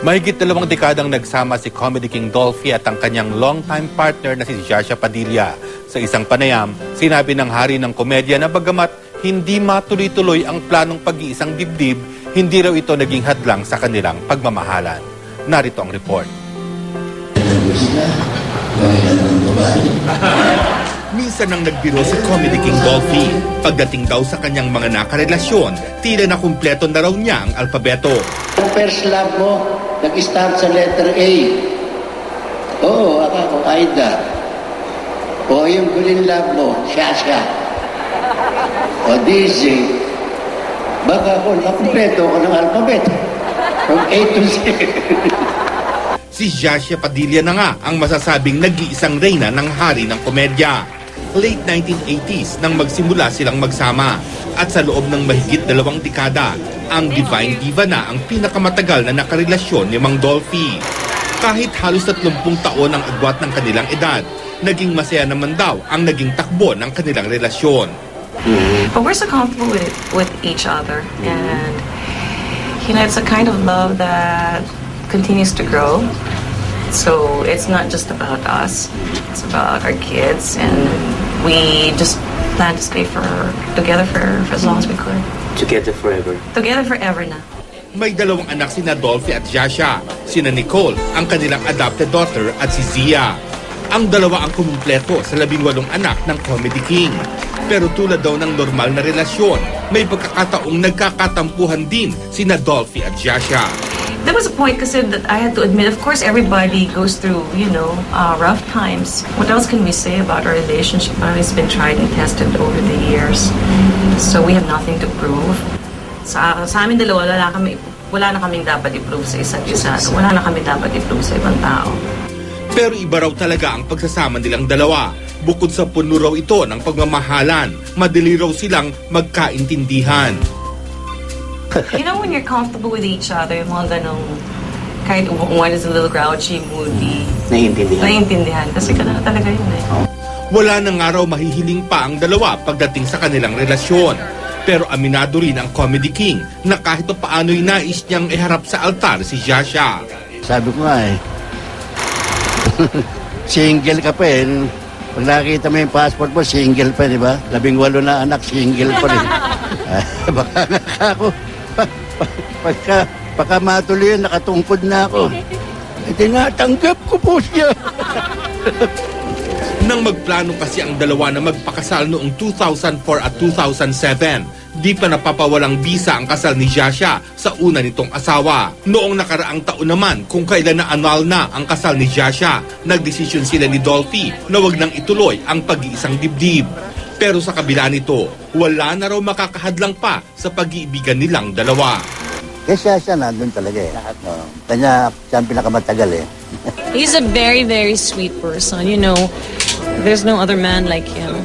Mahigit 2 dekadang nagsama si Comedy King Dolphy at ang kanyang longtime partner na si Jasha Padilla. Sa isang panayam, sinabi ng hari ng komedya na bagamat hindi matuloy-tuloy ang planong pag-iisang dibdib, hindi raw ito naging hadlang sa kanilang pagmamahalan. Narito ang report. Minsan nang nagbiro si Comedy King Dolphy. Pagdating daw sa kanyang mga nakarelasyon, tila na kumpleto na raw niya ang alpabeto. Ang first love mo, nag-start sa letter A. Oo, ako, Aida. O yung huling love mo, Shasha. O DJ. Baka ako, nakumpleto ako ng alpabeto. From A to Z. Si Jasha Padilla na nga ang masasabing nag-iisang reyna ng hari ng komedya. Late 1980s nang magsimula silang magsama at sa loob ng mahigit 2 dekada, ang Divine Diva na ang pinakamatagal na nakarelasyon ni Mang Dolphy. Kahit halos 30 taon ang agwat ng kanilang edad, naging masaya naman daw ang naging takbo ng kanilang relasyon. But we're so comfortable with each other, and it's a kind of love that continues to grow. So it's not just about us, it's about our kids, and we just plan to stay together for as long as we could. Together forever. Together forever na. May 2 anak sina Dolphy at Jasha, sina Nicole, ang kanilang adopted daughter, at si Zia. Ang dalawa ang kumumpleto sa 18 anak ng Comedy King. Pero tulad daw ng normal na relasyon, may pagkakataong nagkakatampuhan din sina Dolphy at Jasha. There was a point kasi that I had to admit, of course, everybody goes through, rough times. What else can we say about our relationship? It's been tried and tested over the years. So we have nothing to prove. Sa amin dalawa, wala na kaming dapat i-prove sa isa't isa. Wala na kami dapat i-prove sa ibang tao. Pero iba raw talaga ang pagsasama nilang dalawa. Bukod sa puno raw ito ng pagmamahalan, madali raw silang magkaintindihan. When you're comfortable with each other, yung mga ganong, kahit one is a little grouchy, moody, naiintindihan. Kasi ganun talaga yun eh. Wala nang nga raw mahihiling pa ang dalawa pagdating sa kanilang relasyon. Pero aminado rin ang Comedy King na kahit paano'y nais niyang iharap sa altar si Jasha. Sabi ko nga single ka pa eh. Pag nakita mo yung passport mo, single pa, di ba? 18 na anak, single pa rin. Baka nga ako, pagka matuloy yun, nakatungkod na ako. Tinatanggap ko po siya. Nang magplano kasi ang dalawa na magpakasal noong 2004 at 2007, di pa napapawalang bisa ang kasal ni Jasha sa una nitong asawa. Noong nakaraang taon naman, kung kailan na annual na ang kasal ni Jasha, nagdesisyon sila ni Dolphy na wag nang ituloy ang pag-iisang dibdib. Pero sa kabila nito, wala na raw makakahadlang pa sa pag-iibigan nilang dalawa. Kasi siya nandun talaga eh. No. Kanya siya ang pinakamatagal eh. He's a very, very sweet person. There's no other man like him.